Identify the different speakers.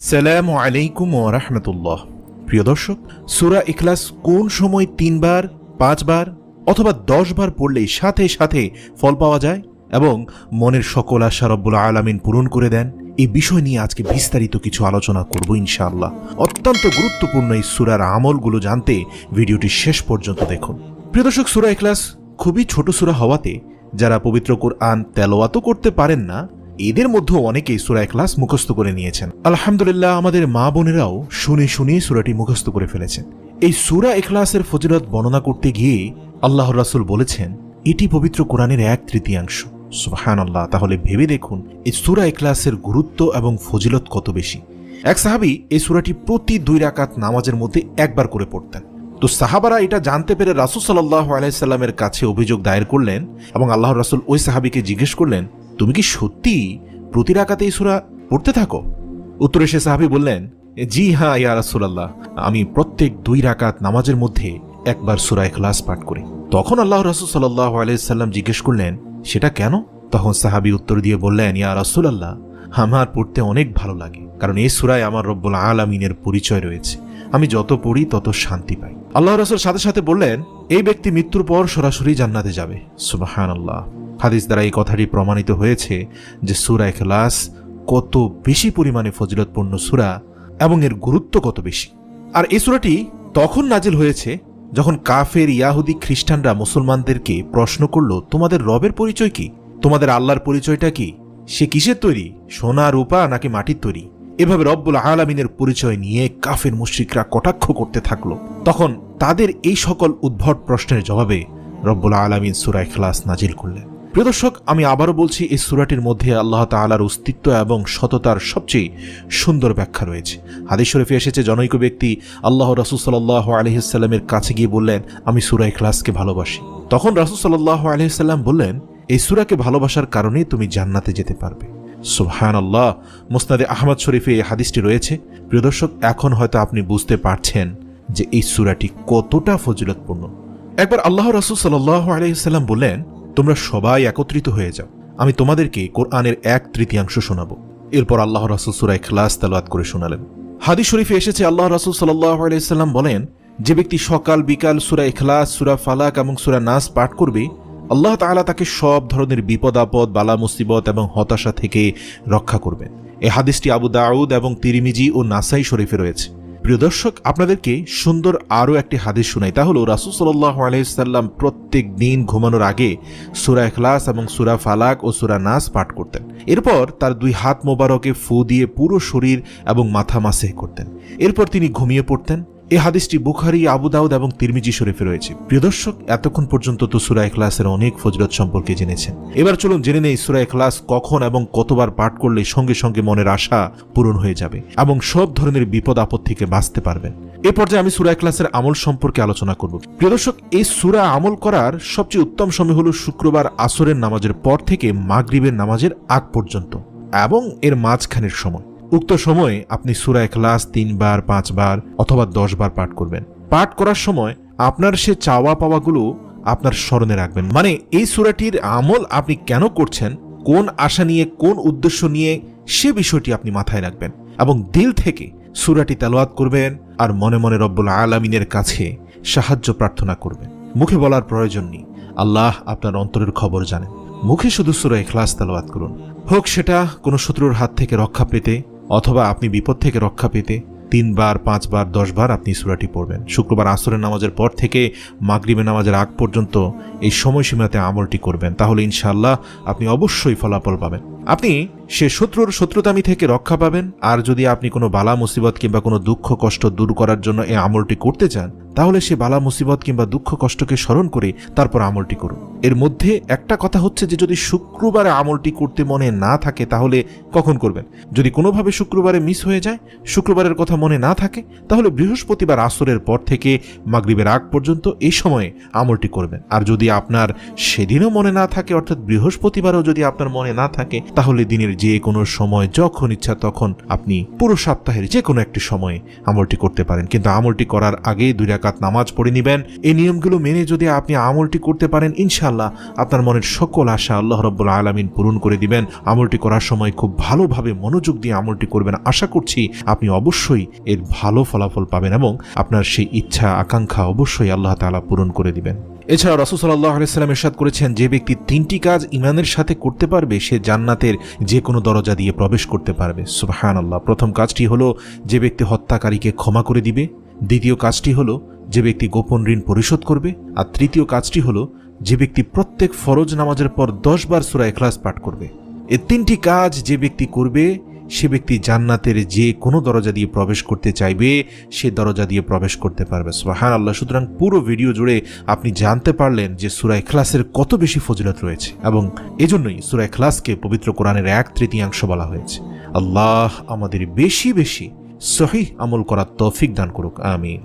Speaker 1: আসসালামু আলাইকুম ওয়া রাহমাতুল্লাহ। প্রিয় দর্শক, সূরা ইখলাস কোন সময় 3 বার, 5 বার অথবা 10 বার পড়লেই সাথে সাথে ফল পাওয়া যায় এবং মনের সকল আশা রব্বুল আলামিন পূরণ করে দেন, এই বিষয় নিয়ে আজকে বিস্তারিত কিছু আলোচনা করব ইনশাআল্লাহ। অত্যন্ত গুরুত্বপূর্ণ এই সূরার আমলগুলো জানতে ভিডিওটি শেষ পর্যন্ত দেখুন। প্রিয় দর্শক, সূরা ইখলাস খুবই ছোট সূরা হওয়াতে যারা পবিত্র কোরআন তেলাওয়াতও করতে পারেন না, এদের মধ্যে অনেকেই সূরা ইখলাস মুখস্থ করে নিয়েছেন। আলহামদুলিল্লাহ, আমাদের মা বোনেরাও শুনে শুনে সূরাটি মুখস্থ করে ফেলেছেন। এই সূরা ইখলাসের ফজিলত বর্ণনা করতে গিয়ে আল্লাহর রাসূল বলেছেন, এটি পবিত্র কোরআনের 1/3। সুবহানাল্লাহ। তাহলে ভেবে দেখুন এই সূরা ইখলাসের গুরুত্ব এবং ফজিলত কত বেশি। এক সাহাবী এই সূরাটি প্রতি 2 রাকাত নামাজের মধ্যে একবার করে পড়তেন। তো সাহাবারা এটা জানতে পেরে রাসূল সাল্লাল্লাহু আলাইহি সাল্লামের কাছে অভিযোগ দায়ের করলেন এবং আল্লাহর রাসূল ওই সাহাবীকে জিজ্ঞেস করলেন, তুমি কি সত্যি প্রতি রাকাতে এই সূরা পড়তে থাকো? উত্তরে সে সাহাবী বললেন, জি হ্যাঁ ইয়া রাসূলুল্লাহ, আমি প্রত্যেক 2 রাকাত নামাজের মধ্যে একবার সূরা ইখলাস পাঠ করি। তখন আল্লাহর রাসূল সাল্লাল্লাহু আলাইহি সাল্লাম জিজ্ঞেস করলেন, সেটা কেন? তখন সাহাবী উত্তর দিয়ে বললেন, ইয়া রাসূলুল্লাহ, আমার পড়তে অনেক ভালো লাগে, কারণ এই সূরায় আমার রব্বুল আলামিনের পরিচয় রয়েছে। আমি যত পড়ি তত শান্তি পাই। আল্লাহর রাসূল সাথে সাথে বললেন, এই ব্যক্তি মৃত্যুর পর সরাসরি জান্নাতে যাবে। সুবহানাল্লাহ। হাদিস দ্বারা এই কথাটি প্রমাণিত হয়েছে যে সূরা ইখলাস কত বেশি পরিমাণে ফজিলতপূর্ণ সূরা এবং এর গুরুত্ব কত বেশি। আর এই সূরাটি তখন নাজিল হয়েছে যখন কাফের, ইয়াহুদি, খ্রিস্টানরা মুসলমানদেরকে প্রশ্ন করল, তোমাদের রবের পরিচয় কি? তোমাদের আল্লাহর পরিচয়টা কি? সে কিসের তৈরি, সোনা, রূপা নাকি মাটির তৈরি? এভাবে রব্বুল আলামিনের পরিচয় নিয়ে কাফের মুশরিকরা কটাক্ষ করতে থাকলো। তখন তাদের এই সকল উদ্ভট প্রশ্নের জবাবে রব্বুল আলামিন সূরা ইখলাস নাজিল করলেন। প্রিয় দর্শক, আমি আবারও বলছি, এই সূরাটির মধ্যে আল্লাহ তাআলার অস্তিত্ব এবং সততার সবচেয়ে সুন্দর ব্যাখ্যা রয়েছে। হাদিস শরীফে এসেছে, জনৈক ব্যক্তি আল্লাহর রাসূল সাল্লাল্লাহু আলাইহি সাল্লামের কাছে গিয়ে বললেন, আমি সূরা ইখলাসকে ভালোবাসি। তখন রাসূল সাল্লাল্লাহু আলাইহি সাল্লাম বললেন, এই সূরাকে ভালোবাসার কারণে তুমি জান্নাতে যেতে পারবে। সুবহানাল্লাহ। মুসনাদে আহমদ শরীফে এই হাদিসটি রয়েছে। প্রিয় দর্শক, এখন হয়তো আপনি বুঝতে পারছেন যে এই সূরাটি কতটা ফজিলতপূর্ণ। একবার আল্লাহর রাসূল সাল্লাল্লাহু আলাইহি সাল্লাম বললেন, তোমরা সবাই একত্রিত হয়ে যাও, আমি তোমাদেরকে কোরআনের 1/3 শোনাবো। এরপর আল্লাহর রাসূল সূরা ইখলাস তেলাওয়াত করে শোনালেন। হাদিস শরীফে এসেছে, আল্লাহর রাসূল সাল্লাল্লাহু আলাইহি সাল্লাম বলেন, যে ব্যক্তি সকাল বিকাল সূরা ইখলাস, সূরা ফালাক এবং সূরা নাস পাঠ করবে, আল্লাহ তাআলা তাকে সব ধরনের বিপদ আপদ, বালা মুসিবত এবং হতাশা থেকে রক্ষা করবেন। এই হাদিসটি আবু দাউদ এবং তিরমিজি ও নাসাই শরীফে রয়েছে। প্রিয় দর্শক, আপনাদেরকে সুন্দর আরও একটি হাদিস শোনাই। তা হলো, রাসূল সাল্লাল্লাহু আলাইহি সাল্লাম প্রত্যেক দিন ঘুমানোর আগে সূরা ইখলাস এবং সূরা ফালাক ও সূরা নাস পাঠ করতেন। এরপর তার 2 হাত মোবারকে ফু দিয়ে পুরো শরীর এবং মাথা মাসেহ করতেন। এরপর তিনি ঘুমিয়ে পড়তেন। এই হাদিসটি বুখারী, আবু দাউদ এবং তিরমিজি শরীফে রয়েছে। প্রিয় দর্শক, এতক্ষণ পর্যন্ত তো সূরা ইখলাসের অনেক ফজিলত সম্পর্কে জেনেছেন। এবার চলুন জেনে নেই সূরা ইখলাস কখন এবং কতবার পাঠ করলে সঙ্গে সঙ্গে মনের আশা পূরণ হয়ে যাবে এবং সব ধরনের বিপদ আপদ থেকে বাঁচতে পারবেন। এই পর্যায়ে আমি সূরা ইখলাসের আমল সম্পর্কে আলোচনা করব। প্রিয় দর্শক, এই সূরা আমল করার সবচেয়ে উত্তম সময় হলো শুক্রবার আসরের নামাজের পর থেকে মাগরিবের নামাজের আগ পর্যন্ত এবং এর মাঝখানের সময়। উক্ত সময়ে আপনি সূরা ইখলাস 3 বার, 5 বার অথবা 10 বার পাঠ করবেন। পাঠ করার সময় আপনার সে চাওয়া পাওয়াগুলো আপনার স্মরণে রাখবেন। মানে এই সূরাটির আমল আপনি কেন করছেন, কোন আশা নিয়ে, কোন উদ্দেশ্য নিয়ে, সে বিষয়টি আপনি মাথায় রাখবেন এবং দিল থেকে সূরাটি তেলাওয়াত করবেন আর মনে মনে রব্বুল আলামিনের কাছে সাহায্য প্রার্থনা করবেন। মুখে বলার প্রয়োজন নেই, আল্লাহ আপনার অন্তরের খবর জানেন। মুখে শুধু সূরা ইখলাস তেলাওয়াত করুন। হোক সেটা কোনো শত্রুর হাত থেকে রক্ষা পেতে অথবা আপনি বিপদ থেকে রক্ষা পেতে 3 বার, 5 বার, 10 বার আপনি সূরাটি পড়বেন। শুক্রবার আসরের নামাজের পর থেকে মাগরিবের নামাজের আগ পর্যন্ত এই সময়সীমাতে আমলটি করবেন। তাহলে ইনশাআল্লাহ আপনি অবশ্যই ফলাফল পাবেন। আপনি সে শত্রুর শত্রুতামি থেকে রক্ষা পাবেন। আর যদি আপনি কোনো বালা মুসিবত কিংবা কোনো দুঃখ কষ্ট দূর করার জন্য এই আমলটি করতে চান, তাহলে সে বালা মুসিবত কিংবা দুঃখ কষ্টকে স্মরণ করে তারপর আমলটি করুন। এর মধ্যে একটা কথা হচ্ছে যে যদি শুক্রবারে আমলটি করতে মনে না থাকে তাহলে কখন করবেন? যদি কোনোভাবে শুক্রবারে মিস হয়ে যায়, শুক্রবারের কথা মনে না থাকে, তাহলে বৃহস্পতিবার আসরের পর থেকে মাগরিবের আগ পর্যন্ত এই সময়ে আমলটি করবেন। আর যদি আপনার সেদিনও মনে না থাকে, অর্থাৎ বৃহস্পতিবারও যদি আপনার মনে না থাকে, তাহলে দিনের যে কোনো সময় যখন ইচ্ছা তখন আপনি পুরো সপ্তাহের যে কোনো একটি সময়ে আমলটি করতে পারেন। কিন্তু আমলটি করার আগে 2 রাকাত নামাজ পড়ে নেবেন। এই নিয়মগুলো মেনে যদি আপনি আমলটি করতে পারেন, ইনশাআল্লাহ আপনার মনের সকল আশা আল্লাহ রাব্বুল আলামিন পূরণ করে দিবেন। আমলটি করার সময় খুব ভালোভাবে মনোযোগ দিয়ে আমলটি করবেন। আশা করছি আপনি অবশ্যই এর ভালো ফলাফল পাবেন এবং আপনার সেই ইচ্ছা আকাঙ্ক্ষা অবশ্যই আল্লাহ তাআলা পূরণ করে দিবেন। এছাড়া রাসূল সাল্লাল্লাহু আলাইহি ওয়াসাল্লাম ইরশাদ করেছেন, যে ব্যক্তি 3টি কাজ ঈমানের সাথে করতে পারবে সে জান্নাতের যে কোনো দরজা দিয়ে প্রবেশ করতে পারবে। সুবহানাল্লাহ। প্রথম কাজটি হলো যে ব্যক্তি হত্যাকারীকে ক্ষমা করে দিবে, দ্বিতীয় কাজটি হলো যে ব্যক্তি গোপন ঋণ পরিশোধ করবে, আর তৃতীয় কাজটি হলো যে ব্যক্তি প্রত্যেক ফরজ নামাজের পর 10 বার সূরা ইখলাস পাঠ করবে। এই 3টি কাজ যে ব্যক্তি করবে সে ব্যক্তি জান্নাতের যে কোনো দরজা দিয়ে প্রবেশ করতে চাইবে সে দরজা দিয়ে প্রবেশ করতে পারবে। সুবহানাল্লাহ। সুতরাং পুরো ভিডিও জুড়ে আপনি জানতে পারলেন যে সূরা ইখলাসের কত বেশি ফজিলত রয়েছে এবং এজন্যই সূরা ইখলাসকে পবিত্র কোরআনের 1/3 বলা হয়েছে। আল্লাহ আমাদের বেশি বেশি সহিহ আমল করার তৌফিক দান করুক। আমিন।